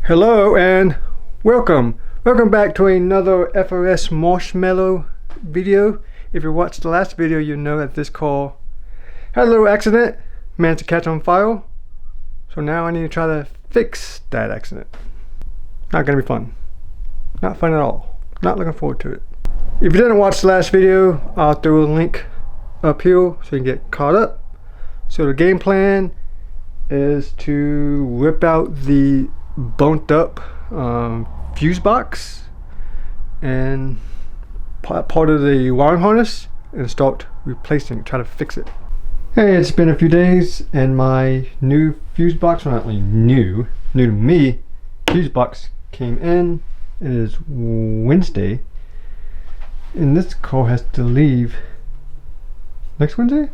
Hello and welcome back to another FRS marshmallow video. If you watched the last video, you know that this car had a little accident, managed to catch on fire, so now I need to try to fix that accident. Not gonna be fun, not fun at all, not looking forward to it. If you didn't watch the last video, I'll throw a link up here so you can get caught up. So the game plan is to rip out the burnt up fuse box and part of the wiring harness and start replacing it, try to fix it. Hey, it's been a few days and my new fuse box, well, not really new to me, fuse box came in. It is Wednesday and this car has to leave next Wednesday?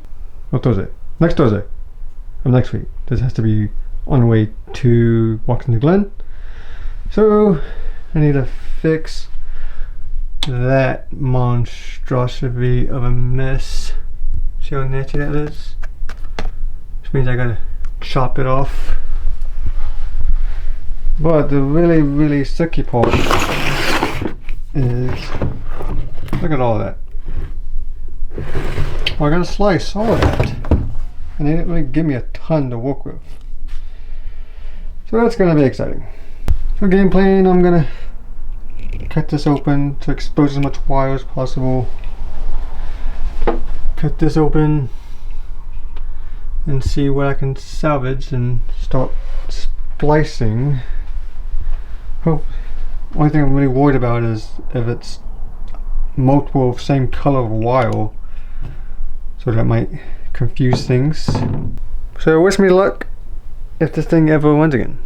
Or Thursday? Next Thursday of next week. This has to be on the way to Washington Glen, so I need to fix that monstrosity of a mess. See how nasty that is? Which means I gotta chop it off. But the really sucky part is, look at all that. Well, I gotta slice all of that, and they didn't really give me a ton to work with. So that's gonna be exciting. So game plan, I'm gonna cut this open to expose as much wire as possible. Cut this open and see what I can salvage and start splicing. Only thing I'm really worried about is if it's multiple same color of wire, so that might confuse things. So wish me luck if this thing ever runs again.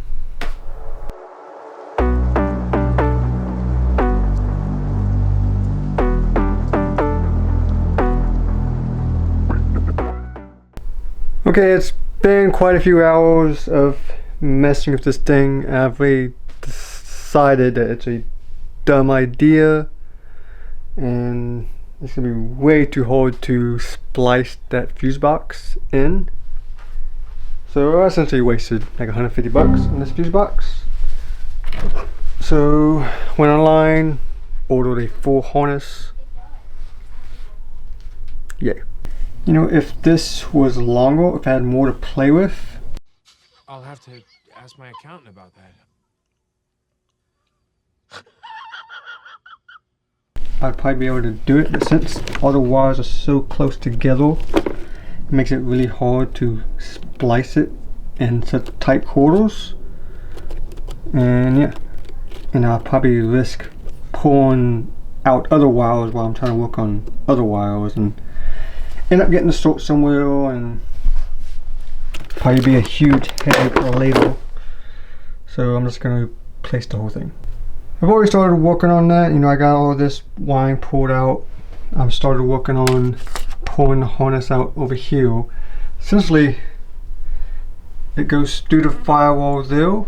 Okay, it's been quite a few hours of messing with this thing. I've really decided that it's a dumb idea and it's gonna be way too hard to splice that fuse box in. So I essentially wasted like 150 bucks on this fuse box. So went online, ordered a full harness. Yay. You know, if this was longer, if I had more to play with, I'll have to ask my accountant about that. I'd probably be able to do it, but since all the wires are so close together, it makes it really hard to splice it in such tight quarters. And yeah, and I'll probably risk pulling out other wires while I'm trying to work on other wires and end up getting the short somewhere and probably be a huge headache later. So I'm just going to replace the whole thing. I've already started working on that. You know, I got all this wiring pulled out. I've started working on pulling the harness out over here. Essentially, it goes through the firewall there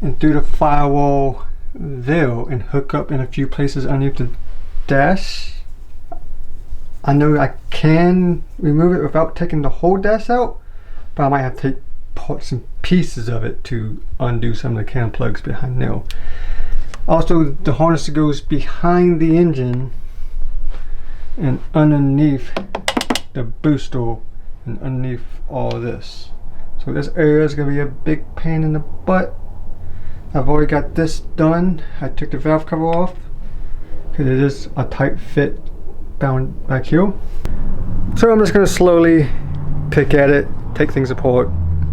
and through the firewall there and hook up in a few places underneath the dash. I know I can remove it without taking the whole dash out, but I might have to take parts and pieces of it to undo some of the cam plugs behind there. Also, the harness goes behind the engine and underneath the booster and underneath all of this. So this area is going to be a big pain in the butt. I've already got this done. I took the valve cover off because it is a tight fit down back here. So I'm just going to slowly pick at it, take things apart,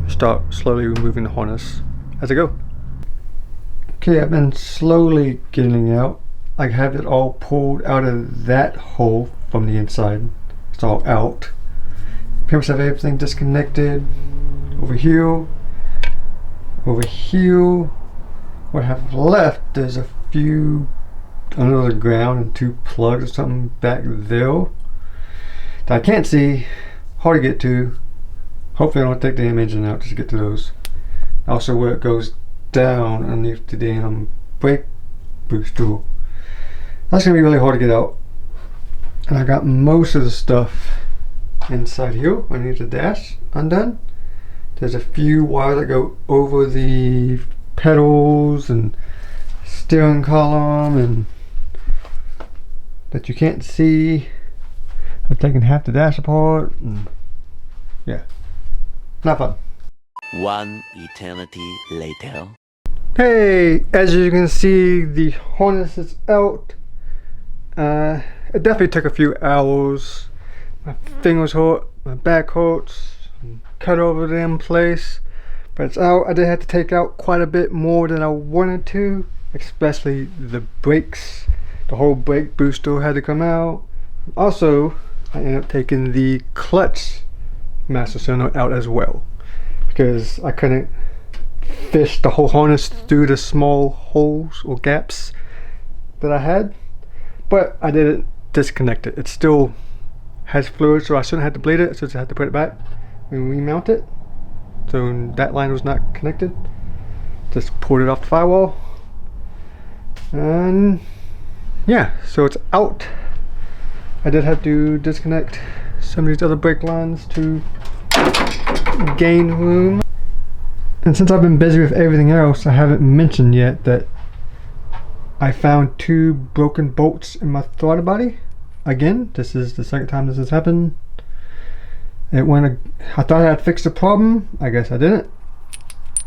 start slowly removing the harness as I go. Okay, I've been slowly getting it out. I have it all pulled out of that hole from the inside. It's all out. Pretty much have everything disconnected. Over here, over here. What I have left is a few under the ground and two plugs or something back there that I can't see, hard to get to. Hopefully I don't take the engine out just to get to those. Also where it goes down underneath the damn brake booster. That's gonna be really hard to get out. And I got most of the stuff inside here underneath the dash undone. There's a few wires that go over the pedals and steering column and that you can't see. I've taken half the dash apart and yeah, not fun. One eternity later. Hey, as you can see, the harness is out. It definitely took a few hours. My fingers hurt, my back hurts, cut over there in place, but it's out. I did have to take out quite a bit more than I wanted to, especially the brakes. The whole brake booster had to come out. Also, I ended up taking the clutch master cylinder out as well because I couldn't fish the whole harness through the small holes or gaps that I had, but I didn't disconnect it. It still has fluid, so I shouldn't have to bleed it. So I just had to put it back and remount it. So that line was not connected. Just pulled it off the firewall, and yeah, so it's out. I did have to disconnect some of these other brake lines to gain room. And since I've been busy with everything else, I haven't mentioned yet that I found 2 broken bolts in my throttle body. Again, this is the second time this has happened. I thought I had fixed the problem. I guess I didn't.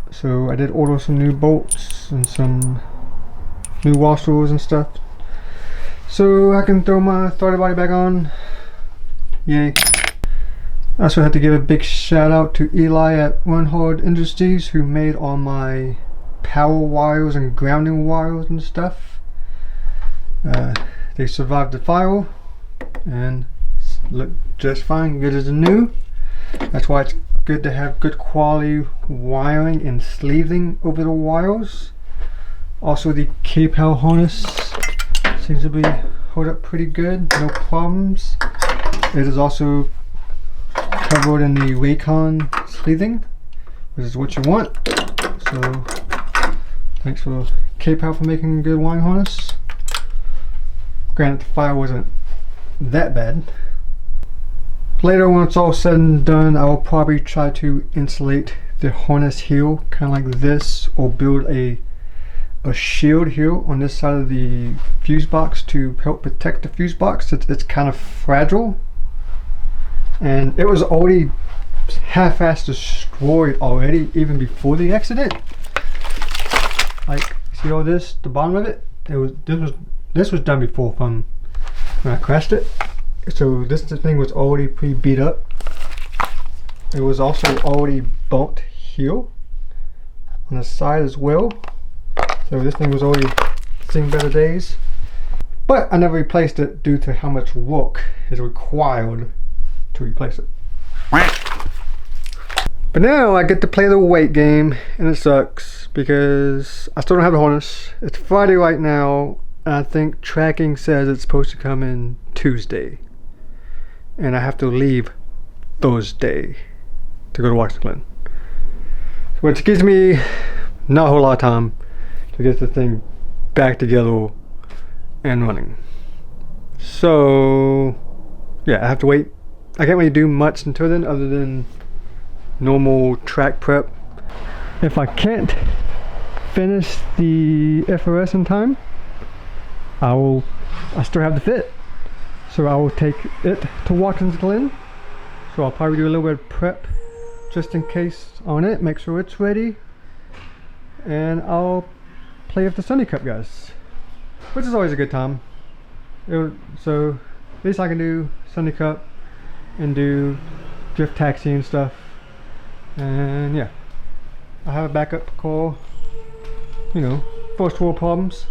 So I did order some new bolts and some new washers and stuff, so I can throw my throttle body back on. Yay. I also had to give a big shout out to Eli at Run Hard Industries, who made all my power wires and grounding wires and stuff. They survived the fire and look just fine, good as new. That's why it's good to have good quality wiring and sleeving over the wires. Also, the K-Power harness seems to be hold up pretty good, no problems. It is also covered in the Raycon sleeving, which is what you want. So thanks for K-Power for making a good wiring harness. Granted, the fire wasn't that bad. Later, when it's all said and done, I will probably try to insulate the harness heel kind of like this, or build a shield here on this side of the fuse box to help protect the fuse box. It's kind of fragile, and it was already half-assed destroyed already even before the accident. Like, see all this, the bottom of it, this was done before from when I crashed it. So this thing was already pretty beat up. It was also already bumped here on the side as well. So this thing was already seeing better days. But I never replaced it due to how much work is required to replace it. But now I get to play the weight game, and it sucks because I still don't have the harness. It's Friday right now, and I think tracking says it's supposed to come in Tuesday. And I have to leave Thursday to go to Washington, which gives me not a whole lot of time to get the thing back together and running. So yeah, I have to wait. I can't really do much until then other than normal track prep. If I can't finish the FRS in time, I still have the fit. So I will take it to Watkins Glen. So I'll probably do a little bit of prep just in case on it, make sure it's ready. And I'll play with the Sunday Cup guys, which is always a good time. So at least I can do Sunday Cup and do drift taxi and stuff. And yeah, I have a backup call, you know, first world problems.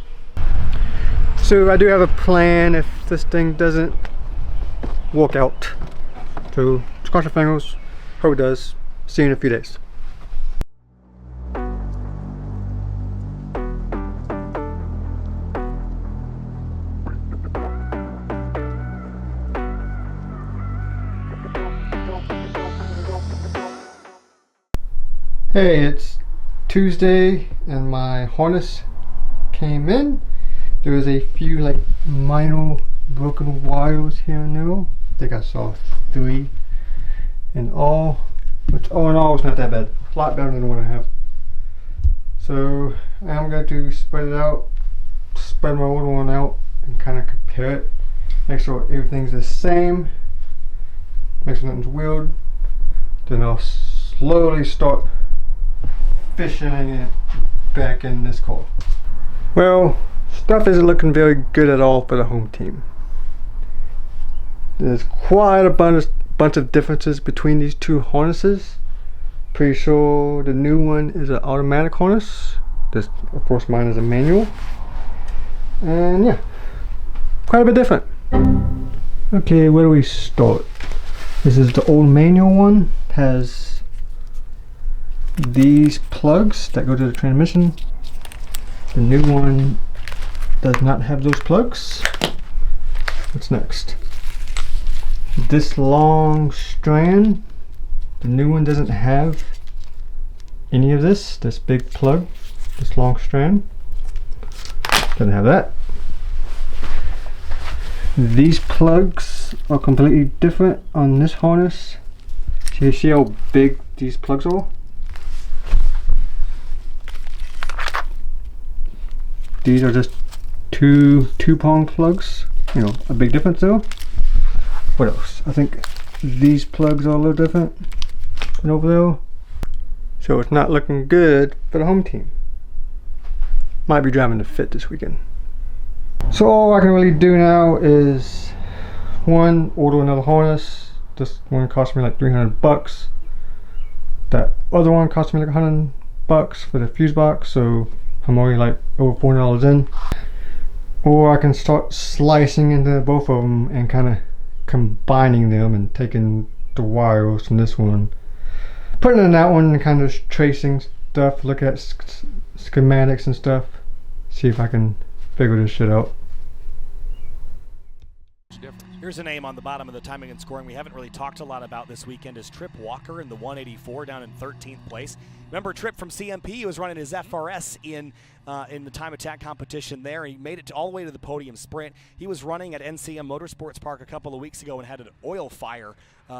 So I do have a plan if this thing doesn't work out. So cross your fingers, hope it does. See you in a few days. Hey, it's Tuesday and my harness came in. There was a few like minor broken wires here and there. I think I saw 3 in all, which all in all was not that bad. A lot better than what I have. So I'm going to spread it out, spread my old one out, and kind of compare it. Make sure everything's the same. Make sure nothing's weird. Then I'll slowly start fishing it back in this car. Well, stuff isn't looking very good at all for the home team. There's quite a bunch of differences between these two harnesses. Pretty sure the new one is an automatic harness. This, of course, mine is a manual. And yeah, quite a bit different. Okay, where do we start? This is the old manual one. Has these plugs that go to the transmission. The new one does not have those plugs. What's next? This long strand. The new one doesn't have any of this big plug, this long strand. Doesn't have that. These plugs are completely different on this harness. So you see how big these plugs are? These are just two prong plugs. You know, a big difference though. What else? I think these plugs are a little different than over there. So it's not looking good for the home team. Might be driving the Fit this weekend. So all I can really do now is one, order another harness. This one cost me like $300. That other one cost me like $100 for the fuse box, so I'm already like over $400 in. Or I can start slicing into both of them and kind of combining them and taking the wires from this one, putting it in that one, and kind of tracing stuff, look at schematics and stuff, see if I can figure this shit out. Here's a name on the bottom of the timing and scoring we haven't really talked a lot about this weekend is Trip Walker in the 184 down in 13th place. Remember Trip from CMP, he was running his FRS in the time attack competition there. He made it all the way to the podium sprint. He was running at NCM Motorsports Park a couple of weeks ago and had an oil fire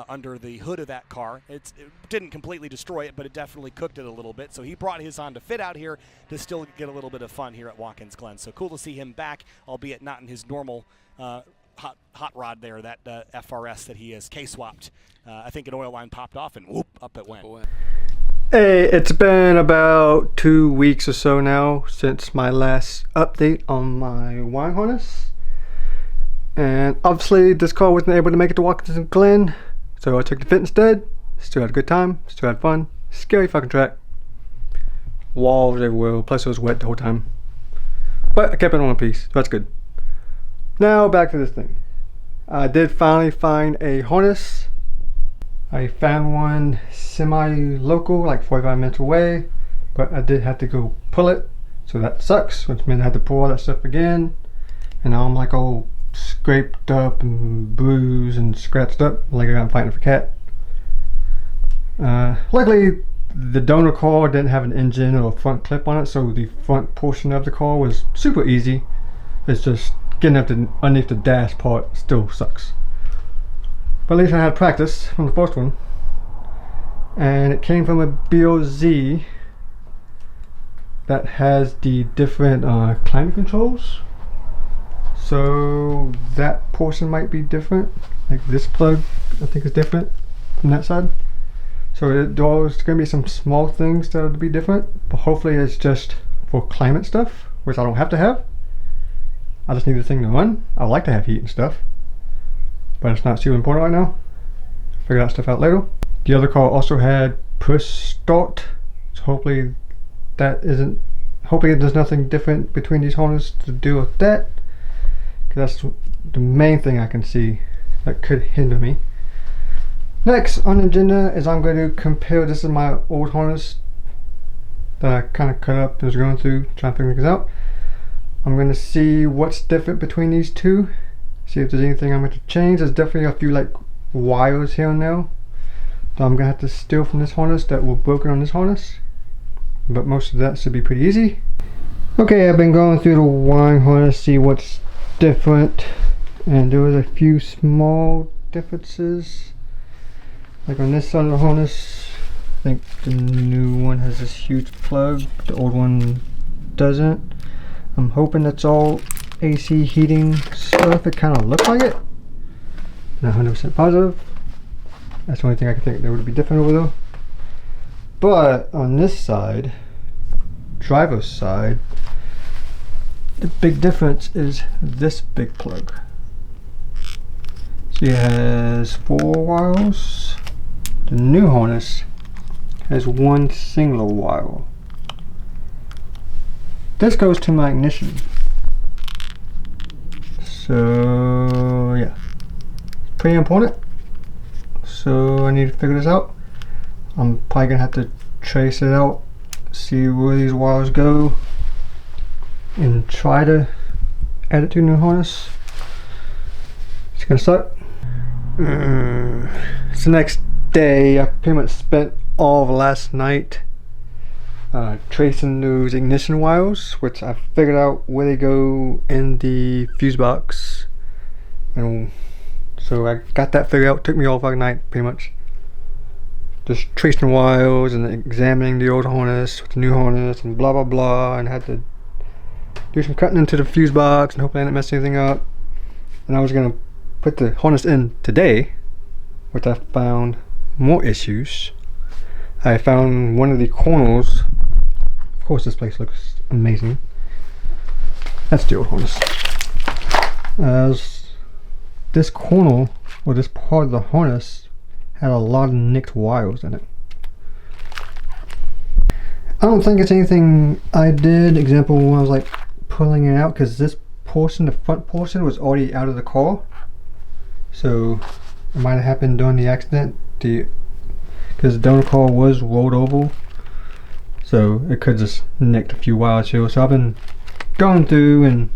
under the hood of that car. It didn't completely destroy it, but it definitely cooked it a little bit. So he brought his on to fit out here to still get a little bit of fun here at Watkins Glen. So cool to see him back, albeit not in his normal hot rod there, that FRS that he has K-swapped. I think an oil line popped off and whoop, up it went. Hey, it's been about 2 weeks or so now since my last update on my wine harness. And obviously this car wasn't able to make it to Watkins Glen, so I took the Fit instead. Still had a good time, still had fun. Scary fucking track. Walls everywhere, plus it was wet the whole time. But I kept it on one piece, so that's good. Now back to this thing. I did finally find a harness. I found one semi-local, like 45 minutes away, but I did have to go pull it, so that sucks, which meant I had to pull all that stuff again. And now I'm like all scraped up and bruised and scratched up, like I'm fighting for cat. Luckily, the donor car didn't have an engine or a front clip on it, so the front portion of the car was super easy. It's just getting up to underneath the dash part still sucks. But at least I had practice from the first one. And it came from a BOZ that has the different climate controls. So that portion might be different. Like this plug, I think is different from that side. So there's going to be some small things that will be different. But hopefully it's just for climate stuff, which I don't have to have. I just need the thing to run. I like to have heat and stuff, but it's not super important right now. Figure that stuff out later. The other car also had push start, so hopefully there's nothing different between these harnesses to do with that, because that's the main thing I can see that could hinder me. Next on the agenda is I'm going to compare. This is my old harness that I kind of cut up and was going through trying to figure things out. I'm going to see what's different between these two, see if there's anything I'm going to change. There's definitely a few like wires here and there that I'm going to have to steal from this harness that were broken on this harness, but most of that should be pretty easy. Okay, I've been going through the wiring harness, see what's different, and there was a few small differences. Like on this side of the harness, think the new one has this huge plug, the old one doesn't. I'm hoping that's all AC heating stuff. It kind of looks like it. Not 100% positive. That's the only thing I can think that would be different over there. But on this side, driver's side, the big difference is this big plug. So it has 4 wires. The new harness has one single wire. This goes to my ignition. So yeah, pretty important. So I need to figure this out. I'm probably gonna have to trace it out, see where these wires go, and try to add it to the new harness. It's gonna suck. It's the next day. I pretty much spent all of last night tracing those ignition wires, which I figured out where they go in the fuse box, and so I got that figured out. Took me all fucking night, pretty much, just tracing wires and examining the old harness with the new harness and blah blah blah, and had to do some cutting into the fuse box and hopefully I didn't mess anything up. And I was gonna put the harness in today, which I found more issues. I found one of the corners. Of course, this place looks amazing. That's the old harness. This corner, or this part of the harness, had a lot of nicked wires in it. I don't think it's anything I did. Example, when I was like pulling it out, because this portion, the front portion, was already out of the car. So it might have happened during the accident. Because the donor car was rolled over, so it could just nicked a few wires here. So I've been going through and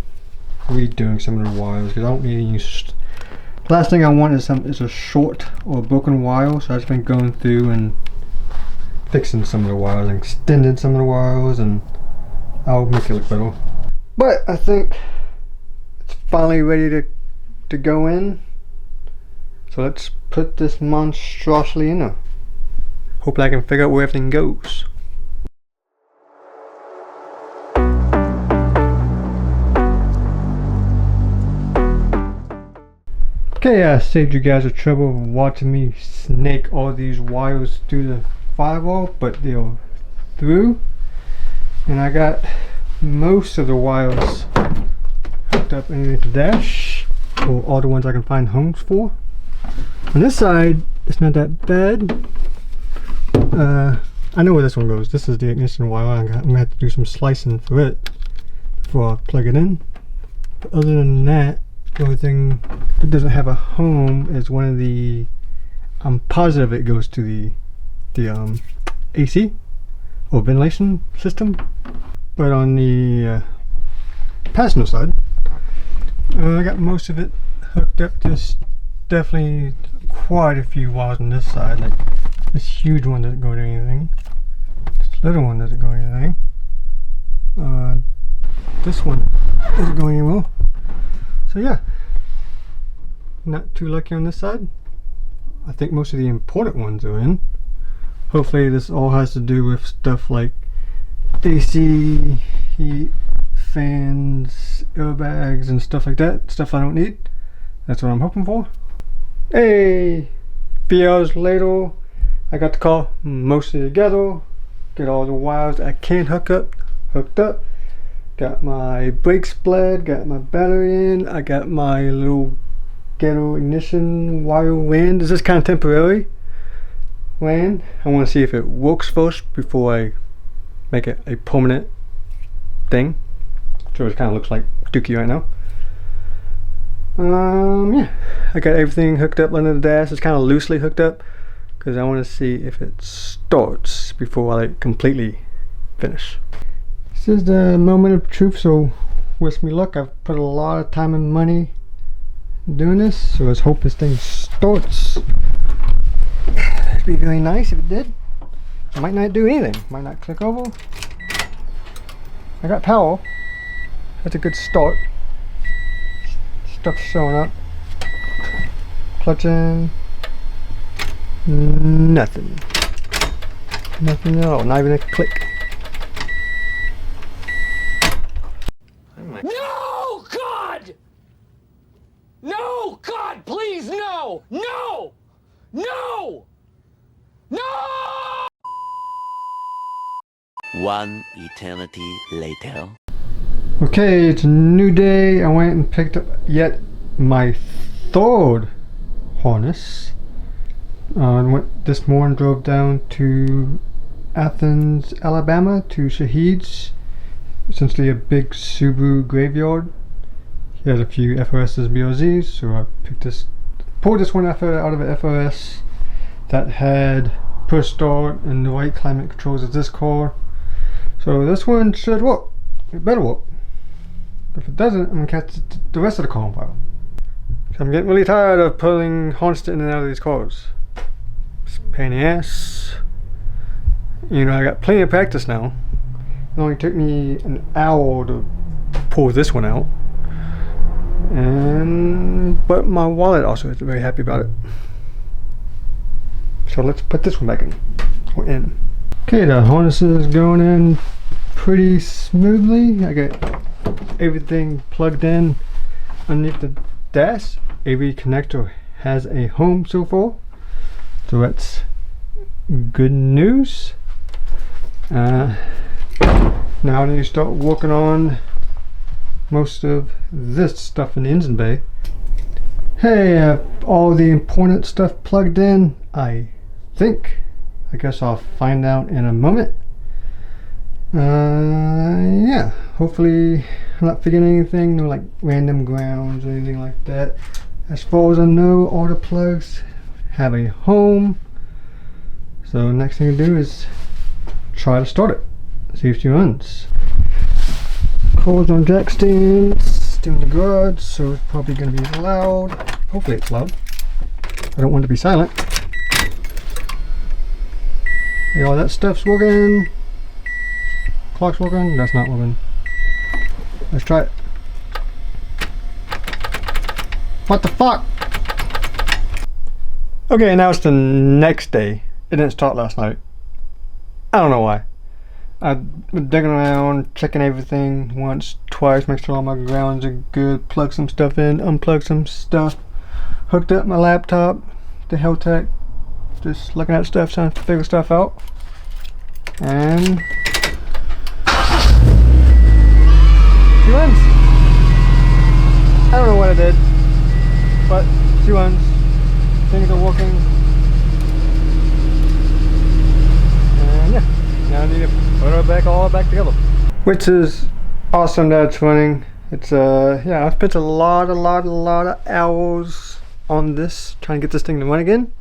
redoing some of the wires because I don't need any. Last thing I want is a short or broken wire. So I've just been going through and fixing some of the wires and extending some of the wires, and I'll make it look better. But I think it's finally ready to go in. So let's put this monstrosity in there. Hopefully I can figure out where everything goes. Okay, I saved you guys the trouble of watching me snake all these wires through the firewall, but they're through. And I got most of the wires hooked up into the dash, or all the ones I can find homes for. On this side, it's not that bad. I know where this one goes. This is the ignition wire. I'm gonna have to do some slicing for it before I plug it in. But other than that, the only thing that doesn't have a home is one of the. I'm positive it goes to the AC or ventilation system. But on the passenger side, I got most of it hooked up. There's definitely quite a few wires on this side. Like this huge one doesn't go to anything. This little one doesn't go to anything. This one doesn't go anywhere. So yeah, not too lucky on this side. I think most of the important ones are in. Hopefully this all has to do with stuff like AC, heat, fans, airbags and stuff like that. Stuff I don't need. That's what I'm hoping for. Hey! Few hours later, I got the car mostly together. Get all the wires I can hooked up. Got my brake spread, got my battery in, I got my little ghetto ignition wire WAN. This is kind of temporary WAN. I want to see if it works first before I make it a permanent thing. So it kind of looks like Dookie right now. Yeah, I got everything hooked up under the dash. It's kind of loosely hooked up because I want to see if it starts before I completely finish. This is the moment of truth, so wish me luck. I've put a lot of time and money doing this, so let's hope this thing starts. It'd be very nice if it did. It might not do anything. Might not click over. I got power. That's a good start. Stuff's showing up. Clutch in. Nothing. Nothing at all, not even a click. No, God! No, God, please, no! No! No! No! One eternity later. Okay, it's a new day. I went and picked up yet my third harness. I went this morning, drove down to Athens, Alabama to Shahid's, essentially a big Subaru graveyard. He had a few FRS's BRZs, so I pulled this one out of an FRS that had push start and the right climate controls as this car. So this one should work. It better work. If it doesn't, I'm gonna catch the rest of the car on fire. I'm getting really tired of pulling harness in and out of these cars. It's a pain in the ass. You know, I got plenty of practice now. It only took me an hour to pull this one out. But my wallet also is very happy about it. So let's put this one back in. We're in. Okay, the harness is going in pretty smoothly. I got everything plugged in underneath the dash. Every connector has a home so far, so that's good news. Now I need to start working on most of this stuff in the engine bay. Hey, I have all the important stuff plugged in, I think. I guess I'll find out in a moment. Yeah, hopefully I'm not forgetting anything, no like random grounds or anything like that. As far as I know, all the plugs have a home. So next thing to do is try to start it, see if she runs. Cords on jack stands, still in the garage, so it's probably going to be loud. Hopefully it's loud. I don't want it to be silent. Yeah, all that stuff's working. Clock's working. That's not working. Let's try it. What the fuck? Okay, now it's the next day. It didn't start last night. I don't know why. I've been digging around, checking everything once, twice, make sure all my grounds are good, plug some stuff in, unplug some stuff, hooked up my laptop, the Helltech, just looking at stuff, trying to figure stuff out. And she runs. I don't know what I did, but she runs. Things are working. And yeah, now I need to put her back all back together. Which is awesome that it's running. It's yeah, I've spent a lot of hours on this, trying to get this thing to run again.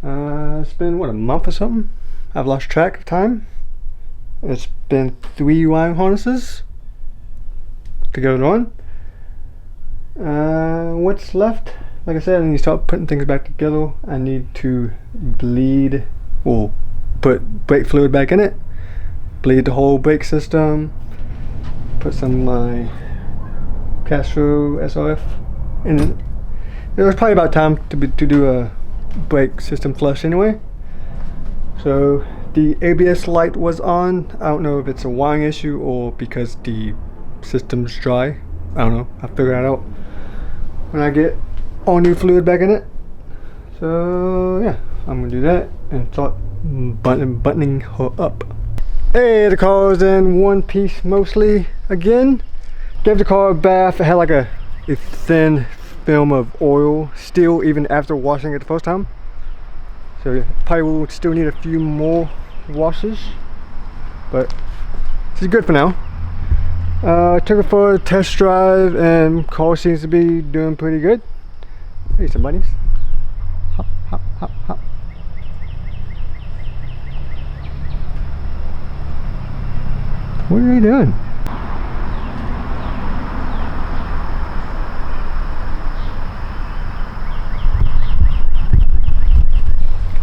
It's been what, a month or something? I've lost track of time. It's been 3 wiring harnesses to go on. What's left? Like I said, I need to start putting things back together. I need to bleed, or put brake fluid back in it, bleed the whole brake system, put some of my Castro SRF in it. It was probably about time to do a brake system flush anyway. So the ABS light was on. I don't know if it's a wiring issue or because the system's dry. I don't know. I'll figure that out when I get all new fluid back in it. So yeah, I'm gonna do that and start buttoning her up. Hey, the car's in one piece mostly again. Gave the car a bath. It had like a thin film of oil still even after washing it the first time. So probably will still need a few more washes, but this is good for now. Took it for a test drive and car seems to be doing pretty good. Hey, some bunnies. Hop, hop, hop, hop. What are they doing?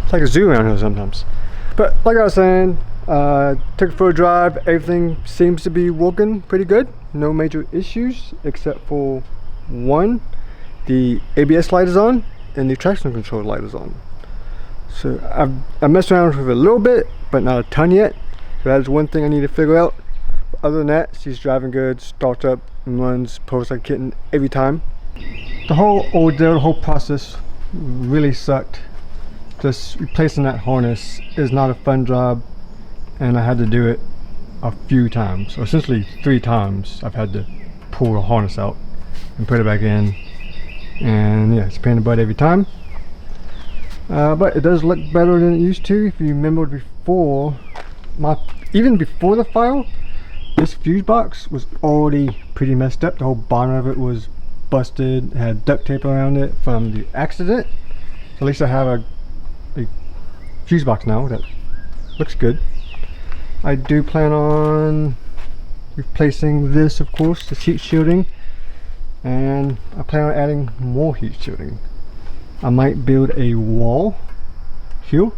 It's like a zoo around here sometimes. But like I was saying, took it for a drive. Everything seems to be working pretty good. No major issues except for one. The ABS light is on and the traction control light is on. So I messed around with it a little bit, but not a ton yet. So that is one thing I need to figure out. But other than that, she's driving good, starts up and runs, pulls like a kitten every time. The whole ordeal, the whole process really sucked. Just replacing that harness is not a fun job, and I had to do it a few times. So essentially 3 times I've had to pull the harness out and put it back in. And yeah, it's a pain in the butt every time. But it does look better than it used to. If you remember before, even before the fire, this fuse box was already pretty messed up. The whole bottom of it was busted, it had duct tape around it from the accident. So at least I have a fuse box now that looks good. I do plan on replacing this, of course, the heat shielding, and I plan on adding more heat shielding. I might build a wall here.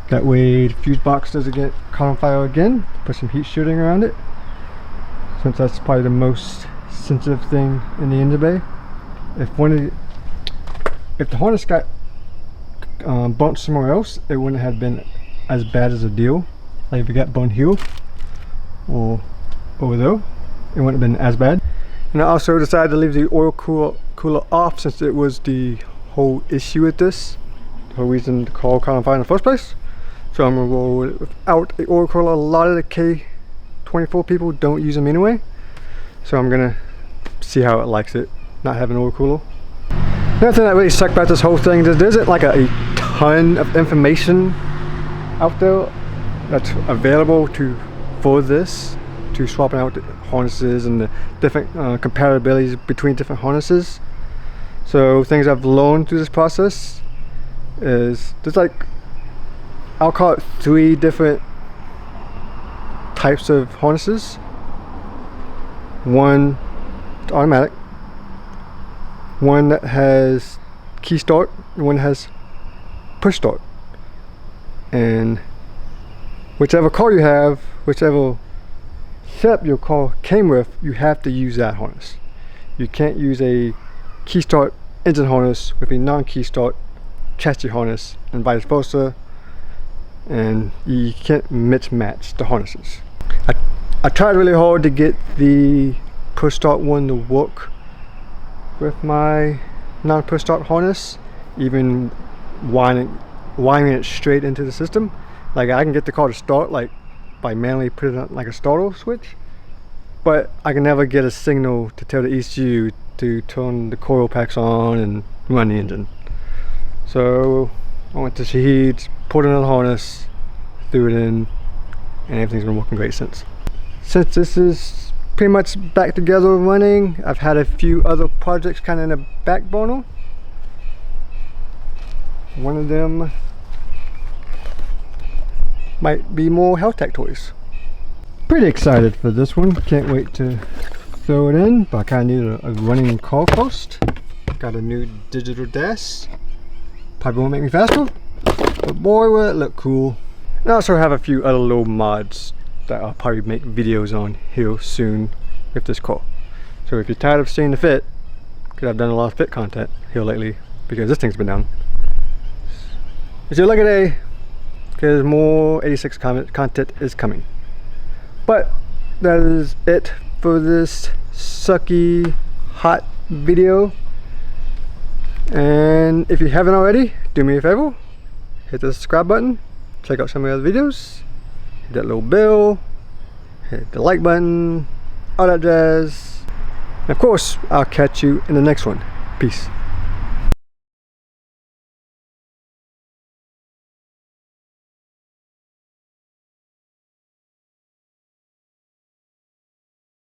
That way the fuse box doesn't get caught on fire again. Put some heat shielding around it, since that's probably the most sensitive thing in the engine bay. If the harness got burnt somewhere else, it wouldn't have been as bad as a deal. Like if it got burnt here or over there, it wouldn't have been as bad. And I also decided to leave the oil cooler off, since it was the whole issue with this, the whole reason the car caught on fire in the first place. So I'm gonna roll without the oil cooler. A lot of the K24 people don't use them anyway, so I'm gonna see how it likes it not having an oil cooler. Another thing that really sucked about this whole thing is there isn't like a ton of information out there that's available for this, to swapping out the harnesses and the different compatibilities between different harnesses. So things I've learned through this process is there's like, I'll call it 3 different types of harnesses. One is automatic, one that has key start, and one that has push start. And whichever car you have, whichever setup your car came with, you have to use that harness. You can't use a key start engine harness with a non-key start chassis harness, and vice versa. And you can't mismatch the harnesses. I tried really hard to get the push start one to work with my non-push start harness, even wiring it straight into the system. Like I can get the car to start like by manually putting it like a starter switch, but I can never get a signal to tell the ECU to turn the coil packs on and run the engine. So I went to Shahid's, put in the harness, threw it in, and everything's been working great since. Since this is pretty much back together running, I've had a few other projects kind of in the back burner. One of them might be more health tech toys. Pretty excited for this one. Can't wait to throw it in, but I kind of need a running car first. Got a new digital dash. Probably won't make me faster, but boy will it look cool. And I also have a few other little mods that I'll probably make videos on here soon with this car. So if you're tired of seeing the fit, because I've done a lot of fit content here lately because this thing's been down, it's your lucky day, because more 86 content is coming. But that is it for this sucky hot video. And if you haven't already, do me a favor, hit the subscribe button, check out some of the other videos, hit that little bell, hit the like button, all that jazz. And of course, I'll catch you in the next one. Peace.